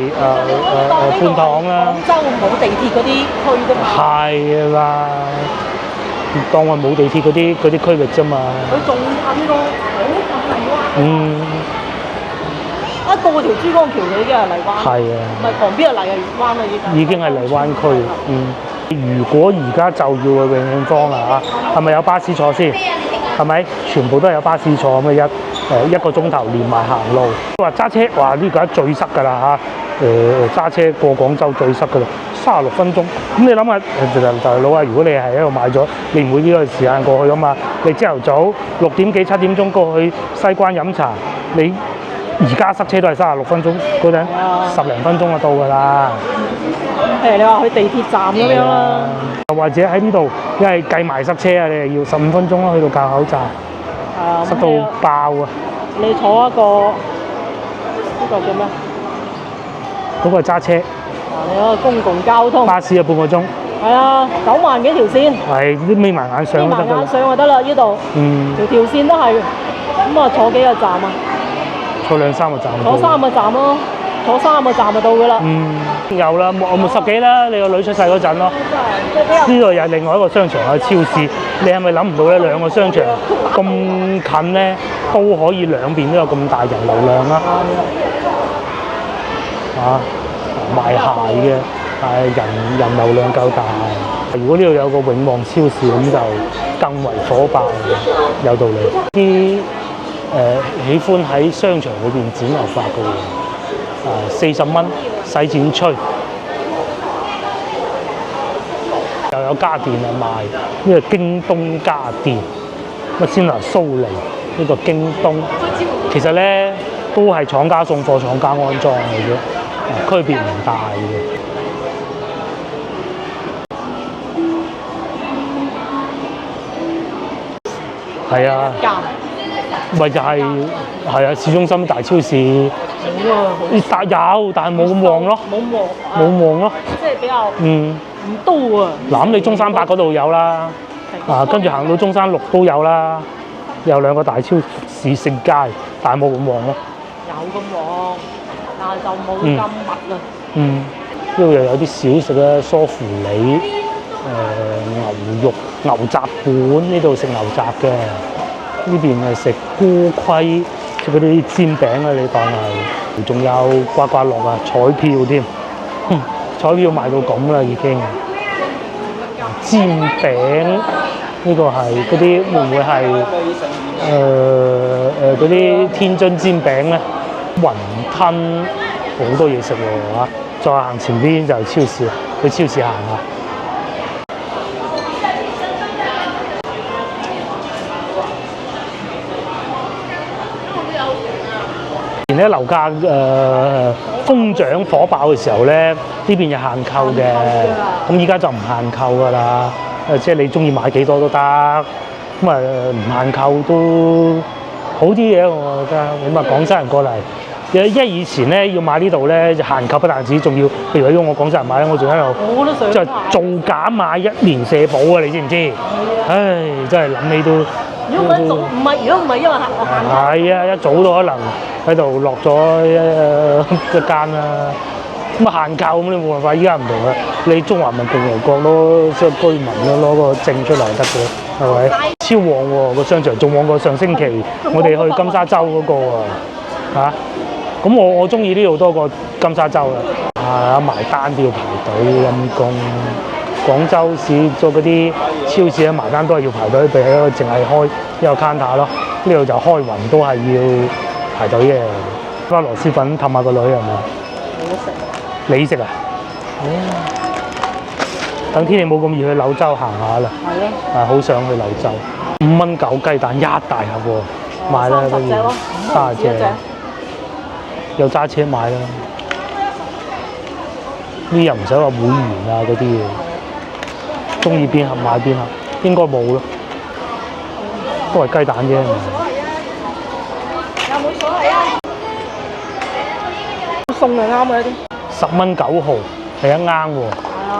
半塘啦。廣州冇地鐵嗰啲區㗎嘛？係啦。當我冇地鐵嗰啲區域啫嘛。佢仲近喎，好近荔灣。一過條珠江橋就已經係荔灣。係啊。唔係旁邊係荔灣啦，已經係荔灣區。如果而家就要去永慶坊啦嚇，係咪有巴士坐先？係咪？全部都係有巴士坐咁啊1個鐘頭連埋行路。話揸車，哇！呢個最塞㗎啦嚇。揸車過廣州最塞㗎啦。36分鐘，咁你諗下，大佬啊，如果你係喺度買咗，你唔會呢個時間過去㗎嘛？你朝頭早6點幾7點鐘過去西關飲茶，你而家塞車都係36分鐘，嗰陣10零分鐘就到㗎啦。你話去地鐵站咁樣啦，或者喺呢度，因為計埋塞車啊，你係要15分鐘咯，去到滘口站，塞到爆啊！你坐一個呢個叫咩？嗰個係揸車。你嗰個公共交通巴士啊，半個鐘。係啊，9萬幾條線。係啲眯埋眼上都得㗎。眯埋眼上就得啦，呢度。條線都係。咁啊，坐幾個站啊？坐2、3個站。坐3個站咯，坐3個站就到㗎啦。有啦，我冇10幾啦，你個女出世嗰陣咯。呢度有另外一個商場係超市，你係咪諗唔到咧？兩個商場咁近咧，都可以兩邊都有咁大人流量啊！賣鞋嘅，人流量夠大。如果呢度有個永旺超市咁就更為火爆，有道理。啲喜歡喺商場裏邊剪頭髮嘅喎，40蚊洗剪吹，有家電啊賣，呢個京東家電，乜先嗱蘇尼呢個京東，其實咧都係廠家送貨、廠家安裝嘅啫，區別唔大嘅。係啊，咪就係啊，市中心大超市，有，但係冇咁旺咯，冇旺咯，即係比較唔多啊。嗱，咁你中山8嗰度有啦，跟住行到中山6都有啦，有2個大超市食街，但係冇咁旺咯。有咁旺，但係就冇咁密啦。呢度又有啲小食啦，梳乎里。牛肉牛雜館，呢度食牛雜嘅，呢邊係食菇盔，即係嗰啲煎餅啊，你當係，仲有刮刮樂啊，彩票添，彩票賣到咁啦已經。煎餅呢個係嗰啲會唔會係嗰啲天津煎餅咧？雲吞好多嘢食喎嚇，再行前邊就係超市，去超市行下。前咧樓價瘋漲火爆嘅時候咧，呢邊有限購嘅，咁依家就唔限購㗎啦。即係你中意買幾多都得，咁唔限購都好啲嘅，我覺得。咁廣州人過嚟，因為以前咧要買呢度咧就限購不但止，仲要譬如如果我廣州人買咧，我仲喺度即係造假買1年社保啊！你知唔知？唉，真係諗起都〜如果唔係因為限係啊，一早都可能喺度落咗一間啦。咁限購咁你冇辦法，依家唔同啦。你中華人民共和國咯，即係居民咯，攞個證出嚟得嘅，係咪？超旺喎個商場，仲旺過上星期我哋去金沙洲嗰個啊！咁我中意呢度多過金沙洲啦。埋單都要排隊，陰公。廣州市做嗰啲超市咧埋單都係要排隊，譬如淨係開一個 counter 咯。呢度就開勻都係要排隊嘅。包螺絲粉氹下個女係咪？我食。你食啊？等天氣冇咁熱，去柳州行下啦。係啊。好想去柳州。5蚊9雞蛋一大盒喎，買啦不如。30隻。有揸車買啦。呢又唔使話會員啊嗰啲嘢。中意邊盒買邊盒，應該冇咯，都係雞蛋啫。有冇所謂啊？送就啱啊啲。10蚊9毫，係一啱喎。係啊。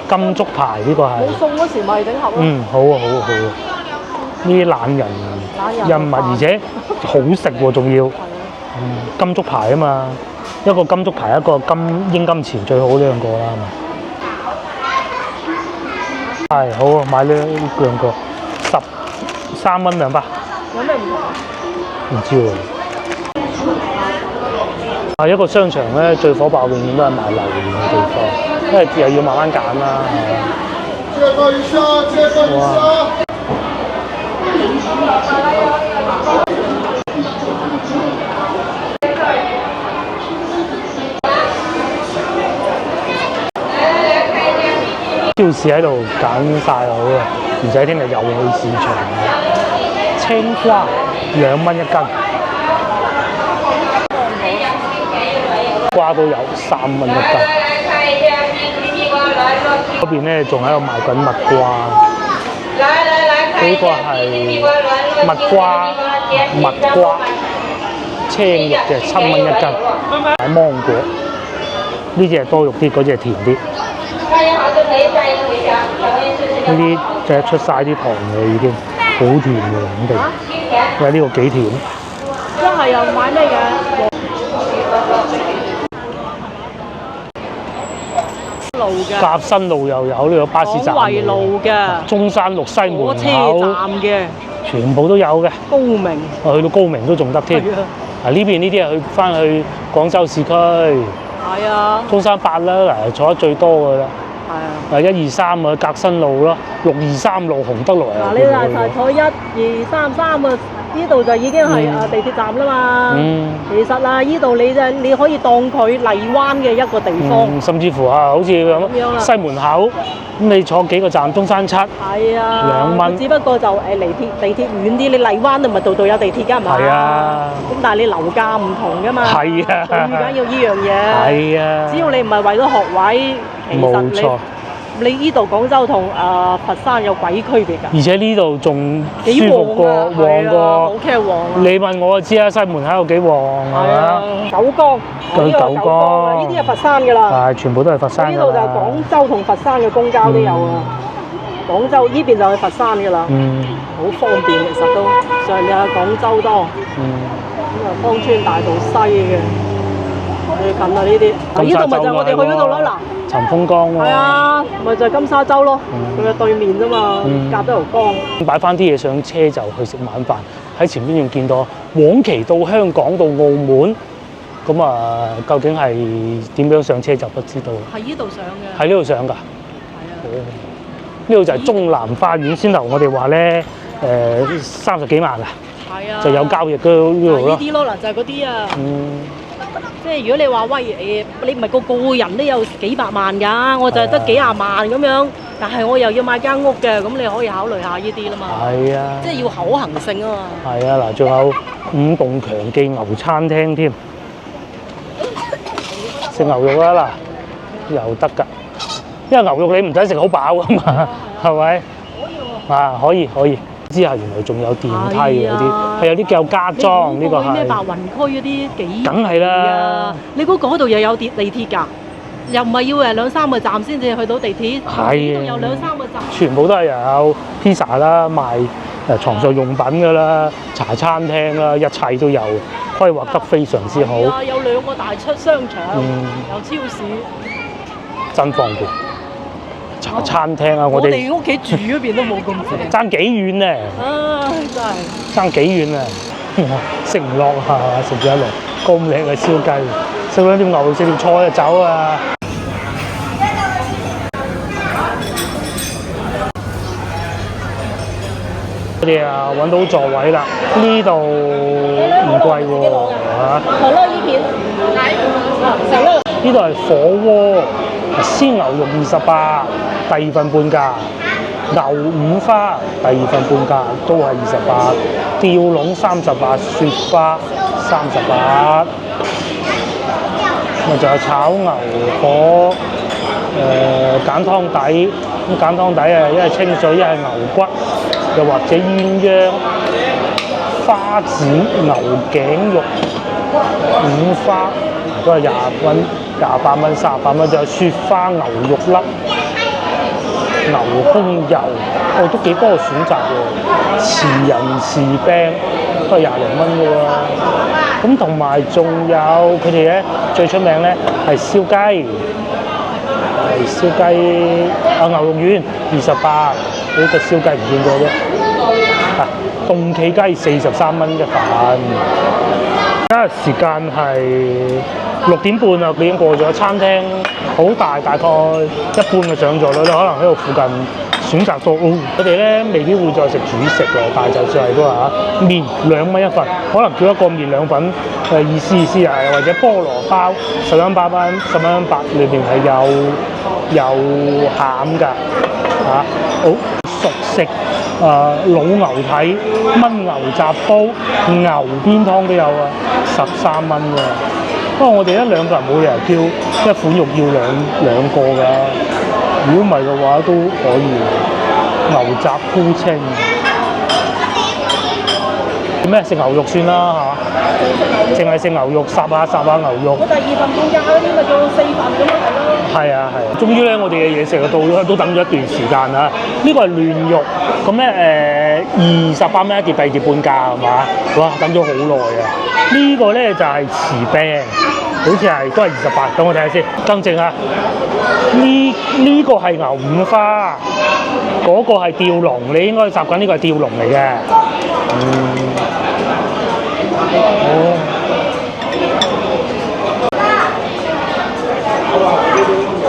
金竹牌呢個係。冇送嗰時咪整盒咯。好啊好啊好啊！呢啲懶人物，而且好食喎，仲要。金竹牌啊嘛，一個金竹牌，一個英金錢最好呢兩個啦，係嘛？係好啊，買呢兩個13蚊2包。有咩唔同啊？唔知喎。一個商場咧最火爆永遠都係賣榴蓮嘅地方，因為又要慢慢揀啦。哇！超市喺度揀晒好啊，唔使聽日又去市場。青瓜2蚊1斤，瓜都有3蚊1斤。嗰邊咧仲喺度賣緊蜜瓜，呢個係蜜瓜青肉嘅7蚊1斤。買芒果，呢隻係多肉啲，嗰隻係甜啲。呢啲就係出晒啲糖嘅已經，好甜嘅肯定。因為呢個幾甜。一係又買咩嘅？路嘅。夾新路又有呢個巴士站。港圍路嘅。中山6西門口。火車站嘅。全部都有嘅。高明。去到高明都仲得添。呢邊呢啲係翻去廣州市區。係啊。中山8啦，坐得最多㗎啦。係啊，1、2、3啊，革新路咯，6、2、3路洪德路啊。嗱，你大排坐1、2、3、3啊，呢度就已經係地鐵站啦嘛。其實啊，呢度你可以當佢荔灣嘅一個地方，甚至乎啊，好似咁西門口咁，你坐幾個站，中山七係啊，2蚊。只不過就離地鐵遠啲，你荔灣你咪度度有地鐵㗎嘛。係啊。咁但係你樓價唔同㗎嘛。係啊。最緊要呢樣嘢。係啊。只要你唔係為咗學位，其實你呢度廣州同佛山有鬼區別㗎，而且呢度仲舒服過旺過，好劇旺啊！你問我就知啦，西門口有幾旺係嘛？九江，呢啲係佛山㗎啦，係全部都係佛山㗎啦。呢度就係廣州同佛山嘅公交都有啊。廣州呢邊就係佛山㗎啦，好方便其實都，上面係廣州多，咁啊芳村大道西嘅，最近啊呢啲，呢度咪就係我哋去嗰度咯嗱。陳豐江喎，係啊，咪就係金沙洲咯，佢嘅對面啫嘛，隔咗條江。擺翻啲嘢上車就去食晚飯，喺前邊仲見到往期到香港到澳門，咁啊究竟係點樣上車就不知道。喺呢度上嘅。喺呢度上㗎。係啊。呢度就係中南花園，先頭我哋話咧30幾萬啊。係啊。就有交易嘅呢度咯。呢啲咯嗱，就係嗰啲啊。即係如果你話喂你唔係個人都有幾百萬㗎，我就係得幾廿萬咁樣，但係我又要買間屋嘅，咁你可以考慮下呢啲啦嘛。係啊，即係要口行性啊嘛。係啊，嗱，仲有5棟強記牛餐廳添，食牛肉啦嗱，又得㗎，因為牛肉你唔使食好飽㗎嘛，係咪？可以可以。之下原來仲有電梯嘅嗰啲，係有啲叫加裝呢個係。咩白雲區嗰啲幾？梗係啦！你估嗰度又有地鐵㗎？又唔係要2-3個站先至去到地鐵？係。都有2-3個站。全部都係有披薩啦，賣床上用品㗎啦，茶餐廳啦，一切都有，規劃得非常之好。啊，有2個大商場，有超市，真方便。茶餐廳啊，我哋屋企住嗰邊都冇咁正，爭幾遠咧？啊，真係爭幾遠啊！食唔落啊，食咗一路咁靚嘅燒雞，食兩碟牛肉，食碟菜就走啊！我哋啊揾到座位啦，呢度唔貴喎嚇。可樂一片，呢度係火鍋。鮮牛肉28，第2份半價；牛五花第2份半價都係28，吊籠38，雪花38。咪就係炒牛河，揀湯底。咁揀湯底啊，一係清水，一係牛骨，又或者鴛鴦、花子牛頸肉、五花都係20蚊。28蚊、38蚊，就有雪花牛肉粒、牛胸油，都幾多個選擇喎。慈仁士餅都係20零蚊嘅喎。咁同埋仲有佢哋咧最出名咧係燒雞，牛肉丸28，呢個燒雞唔見過啫。凍企雞43蚊一份。而家時間係6點半啦，已經過咗。餐廳好大，大概一般嘅上座率咧，可能喺度附近選擇多。佢哋咧未必會再食主食嘅，但係就算係都話麵2蚊一份，可能叫一個麵2份意思啊，或者菠蘿包10蚊8蚊，10蚊8，裏邊係有餡㗎嚇，好熟食。老牛蹄、燜牛雜煲、牛邊湯都有啊，13蚊喎。不過我哋1-2個人冇理由叫一款肉要兩個㗎，如果唔係嘅話都可以。牛雜菇青，咩食牛肉算啦嚇，淨係食牛肉，烚下牛肉。我第2份半價嗰啲咪做4份咁樣係咯。係啊，終於咧我哋嘅嘢食就到咗，都等咗一段時間啦。呢個係嫩肉，咁咧28蚊一碟，第2碟半價係嘛？哇，等咗好耐啊！呢個咧就係匙餅，好似係都係28。等我睇下先，更正下。呢個係牛五花，嗰個係吊籠，你應該習慣呢個係吊籠嚟嘅。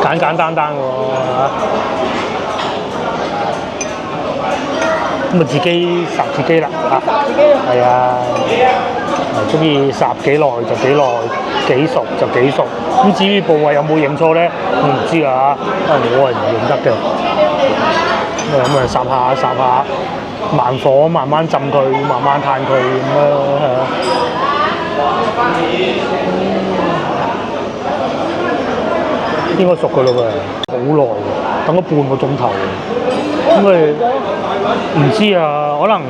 簡單喎咁啊自己烚自己啦嚇。烚自己啊！係啊，中意烚幾耐就幾耐，幾熟就幾熟。咁至於部位有冇認錯咧，我唔知啊，我係唔認得嘅。咁啊烚下，慢火慢慢浸佢，慢慢嘆佢咁咯，係啊。應該熟㗎嘞喎，好耐，等咗半個鐘頭。咁佢唔知啊，可能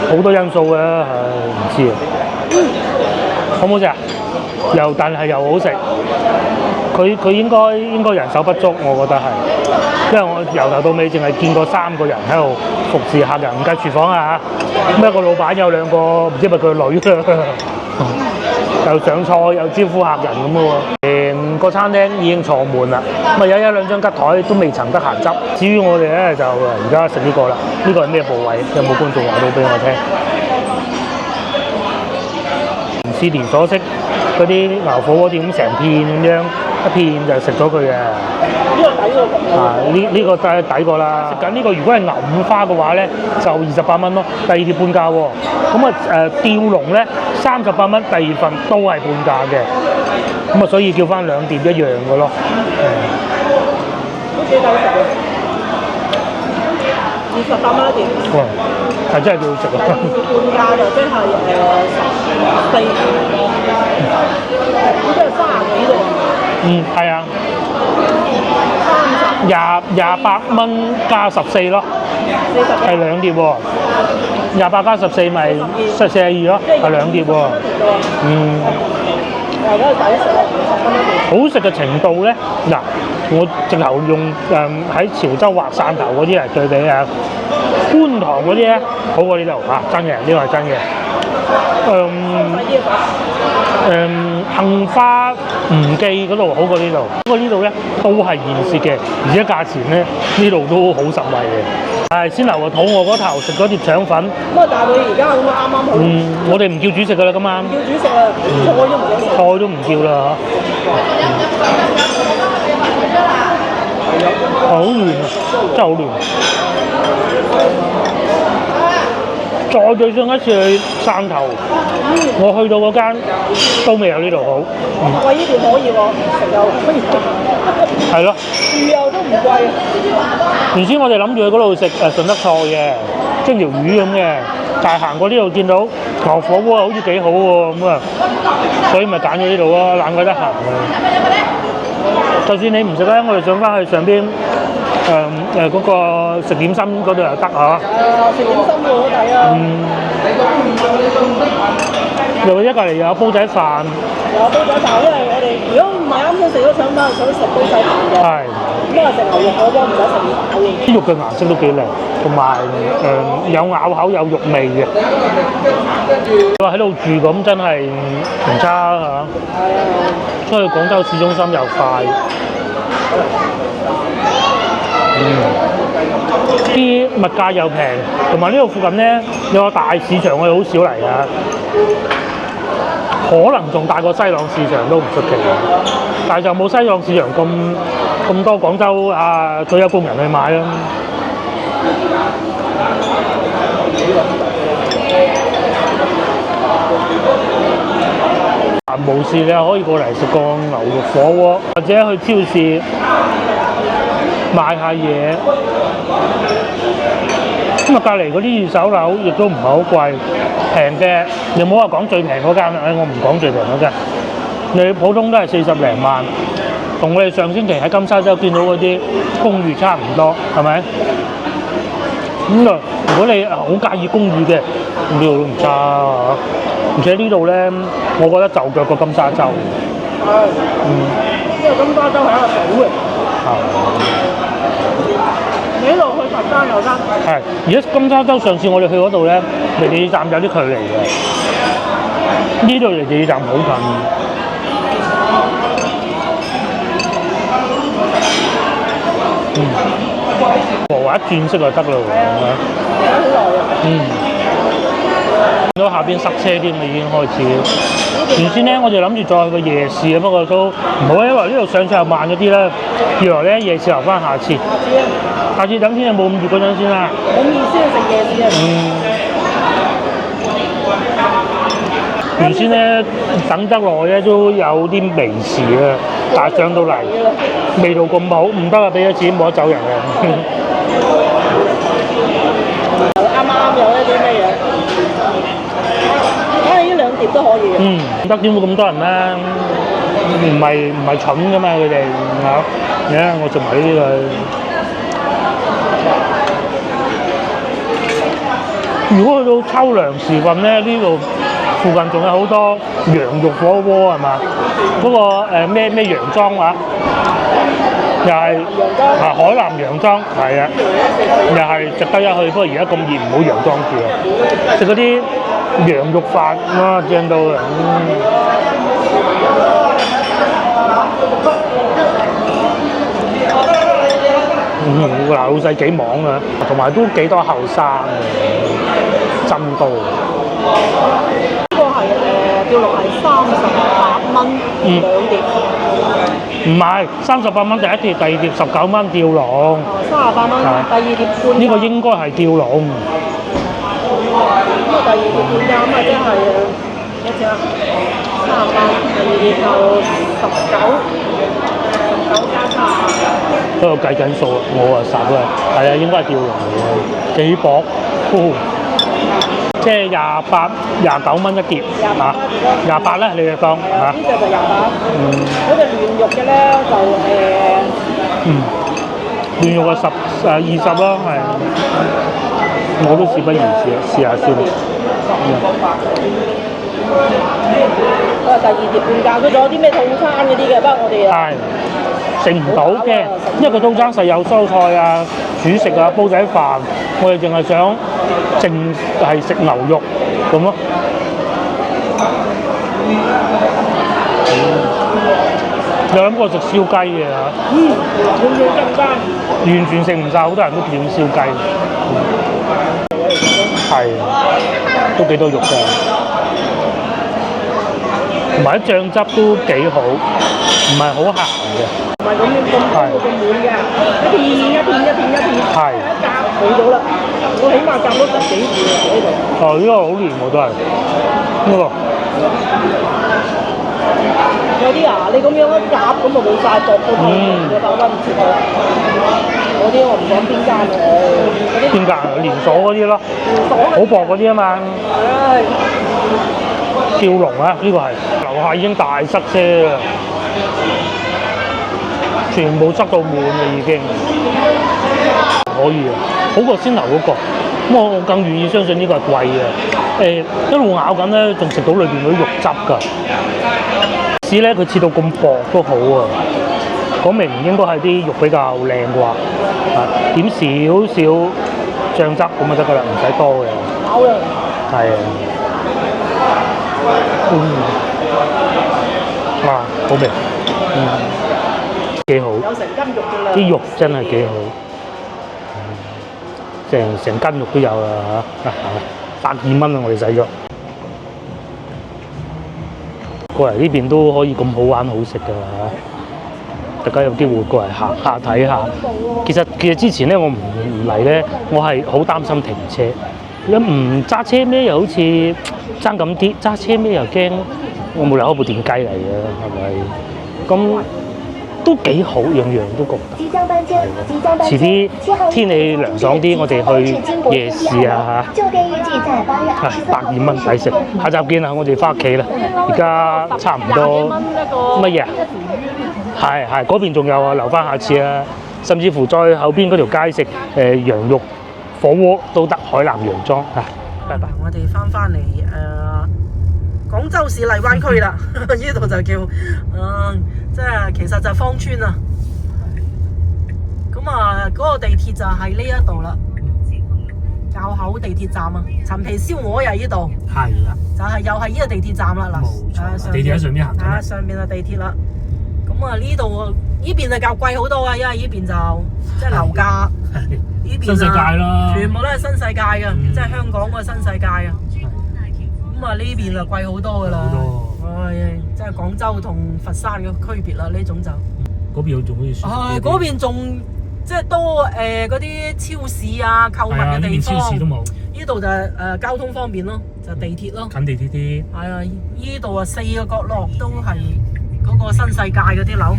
好多因素嘅，唔知啊。好唔好食啊？但係又好食。佢應該人手不足，我覺得係，因為我由頭到尾淨係見過3個人喺度服侍客人，唔計廚房啊嚇。咁一個老闆有2個，唔知係咪佢女啦，又上菜又招呼客人咁喎。個餐廳已經坐滿啦，咁啊有1-2張吉台都未曾得閒執。至於我哋咧就而家食呢個啦，呢個係咩部位？有冇觀眾話到俾我聽？唔似連鎖式嗰啲牛火鍋店咁成片咁樣，一片就食咗佢嘅。呢個抵過啊！呢個抵過啦。食緊呢個如果係牛五花嘅話咧，就28蚊咯，第2碟半價喎。咁啊吊龍咧38蚊，第2份都係半價嘅。咁啊所以叫翻2碟一樣嘅咯。都幾抵食嘅，28蚊一碟。哇！係真係幾好食啊！第2碟半價就即係14，好似係30幾度。係啊。28蚊加14咯，係2碟喎。28加14咪42咯，係2碟喎。好食嘅程度咧，嗱，我直頭用喺潮州或汕頭嗰啲嚟對比啊，觀塘嗰啲咧好過呢度嚇，真嘅，呢個係真嘅。杏花吳記嗰度好過呢度，不過呢度咧都係現切嘅，而且價錢咧呢度都好實惠嘅。係先留個肚餓嗰頭食咗碟腸粉。咁啊，但係佢而家咁啱啱好。我哋唔叫主食㗎啦，今晚。唔叫主食啊，菜都唔叫啦嚇。好亂啊，真係好亂。再對上一次去汕頭，我去到嗰間都未有呢度好。貴呢邊可以喎，食又可以。係咯。魚又都唔貴。原先我哋諗住去嗰度食順德菜嘅，蒸條魚咁嘅，但係行過呢度見到牛火鍋好似幾好喎，咁啊，所以咪揀咗呢度咯，懶鬼得閒啊。就算你唔食咧，我哋上翻去上邊。嗰個食點心嗰度又得嚇。食點心喎，好抵啊！又一隔離有煲仔飯。有煲仔飯，因為我哋如果唔係啱先食咗腸粉，想食煲仔飯嘅。係。咁啊食牛肉火鍋唔使食牛肉。啲肉嘅顏色都幾靚，同埋有咬口有肉味嘅。你話喺度住咁真係唔差嚇。係啊。出去廣州市中心又快。啲物價又平，同埋呢度附近咧有個大市場，我哋好少嚟㗎，可能仲大過西朗市場都唔出奇，但係就冇西朗市場咁多廣州退休工人去買啦。無事你可以過嚟食個牛肉火鍋，或者去超市買下嘢。咁啊，隔離嗰啲二手樓亦都唔係好貴，平嘅。你唔好話講最平嗰間，我唔講最平嗰間。你普通都係40零萬，同我哋上星期喺金沙洲見到嗰啲公寓差唔多，係咪？咁啊，如果你好介意公寓嘅，呢度都唔差啊。而且呢度咧，我覺得就腳過金沙洲。係。因為金沙洲係一個島嚟。你呢度去佛山又得。係，而家金沙洲上次我哋去嗰度咧，離地鐵站有啲距離嘅。呢度離地鐵站好近。和一轉色就得啦喎。好耐啊。到下邊塞車添，已經開始。原先咧，我哋諗住再去個夜市啊，不過都唔好，因為呢度上車又慢咗啲啦。二來咧，夜市留翻下次。下次等天氣冇咁熱嗰陣先啦。冇意思食夜市啊！原先咧等得耐咧都有啲微詞啊，但係上到嚟味道咁好，唔得啊！俾咗錢冇得走人嘅。啱啱有一啲咩嘢？睇下呢兩碟都可以嘅。得點會咁多人咧？唔係蠢噶嘛佢哋嚇。你睇我做埋呢啲佢。如果去到秋涼時分咧，呢度附近仲有好多羊肉火鍋係嘛？嗰個咩羊莊話，又係海南羊莊，係啊，又係值得一去。不過而家咁熱，唔好羊莊住啊！食嗰啲羊肉飯，哇，正到啊！嗱，老細幾忙啊，同埋都幾多後生嘅，真多。呢個係叫落係38蚊兩碟。唔係38蚊第一碟，第二碟19蚊吊龍。38蚊，第二碟半價。呢個應該係吊龍。咁啊，第二碟半價咁啊，即係一隻38，第二碟就19加38。喺度計緊數，我啊實啊，係啊，應該係吊龍嚟嘅，幾薄，即係29蚊一碟嚇，28啦，你哋當嚇。呢隻就28。嗰隻嫩肉嘅咧就嫩肉啊20啦，係。我都試不如試下先。第二碟半價，佢仲有啲咩套餐嗰啲嘅，不過我哋係食唔到嘅，因為個套餐實有蔬菜啊、主食啊、煲仔飯，我哋淨係想淨係食牛肉咁咯。有諗過食燒雞嘅嚇？完全食唔晒，好多人都點燒雞。係，都幾多肉㗎。同埋啲醬汁都幾好，唔係好鹹嘅。唔係咁滿嘅，一片。係。一夾冇咗啦，我起碼夾咗10幾片喺度。哦，呢個好嫩喎都係。呢個。有啲你咁樣一夾咁就冇晒薄嗰啲，有8蚊唔切到。嗰啲我唔講邊間嘅，邊間？連鎖嗰啲咯。好薄嗰啲啊嘛。唉。吊龍啊，呢個係樓下已經大塞車啦，全部塞到滿啦已經。可以啊，好過先頭嗰個。咁我更願意相信呢個係貴嘅。一路咬緊咧，仲食到裏邊嗰啲肉汁㗎。試咧佢切到咁薄都好啊，講明應該係啲肉比較靚啩。點少少醬汁咁就得㗎啦，唔使多嘅。飽啦。係啊。哇，好味，幾好。有成斤肉㗎啦。啲肉真係幾好，成斤肉都有啦嚇，120蚊啊！我哋使咗。過嚟呢邊都可以咁好玩好食㗎嚇，大家有機會過嚟行下睇下。其實之前咧我唔嚟咧，我係好擔心停車。唔揸車咩又好似爭咁啲，揸車咩又驚我冇理由開部電雞嚟嘅，係咪？咁都幾好，樣樣都覺得。遲啲天氣涼爽啲，我哋去夜市啊嚇。120蚊抵食。下集見啦，我哋翻屋企啦。而家差唔多乜嘢啊？係嗰邊仲有啊，留翻下次啊。甚至乎再後邊嗰條街食羊肉火鍋都得，海南羊莊嚇。拜拜。我哋翻嚟廣州市荔灣區啦，呢度就叫即係其實就係芳村啊。咁啊，嗰個地鐵就係呢一度啦，滘口地鐵站啊，陳皮燒鵝又係呢度。係啊。就係又係呢個地鐵站啦嗱。冇錯。地鐵喺上邊行緊。上邊係地鐵啦。咁啊呢度呢邊就較貴好多啊，因為呢邊就即係樓價。呢邊新世界咯，全部都係新世界嘅，即係香港嗰個新世界啊！咁啊呢邊就貴好多噶啦。唉，即係廣州同佛山嘅區別啦，呢種就。嗰邊仲好似舒服啲。嗰邊仲即係多嗰啲超市啊、購物嘅地方。超市都冇。呢度就交通方便咯，就地鐵咯。近地鐵啲。係啊，呢度啊4個角落都係嗰個新世界嗰啲樓。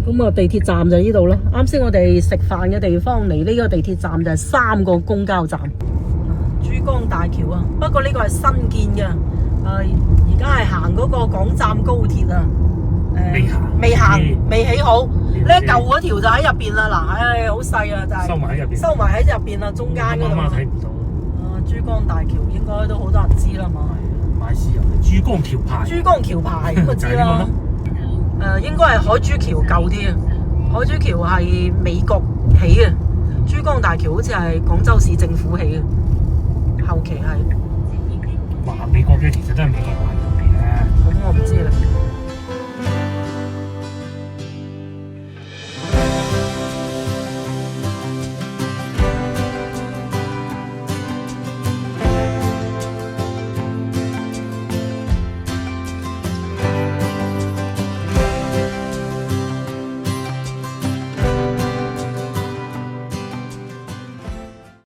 咁啊，地鐵站就呢度咯。啱先我哋食飯嘅地方離呢個地鐵站就係3個公交站。珠江大橋啊，不過呢個係新建嘅。而家係行嗰個廣湛高鐵啊。未起好。呢舊嗰條就喺入邊啦。嗱，好細啊，就係收埋喺入邊啦，中間嗰度。啱啱睇唔到。珠江大橋應該都好多人知啦嘛。買豉油。珠江橋牌。珠江橋牌咁就知啦。應該係海珠橋舊啲啊。海珠橋係美國起嘅，珠江大橋好似係廣州市政府起嘅，後期係。話美國嘅其實都係美國買。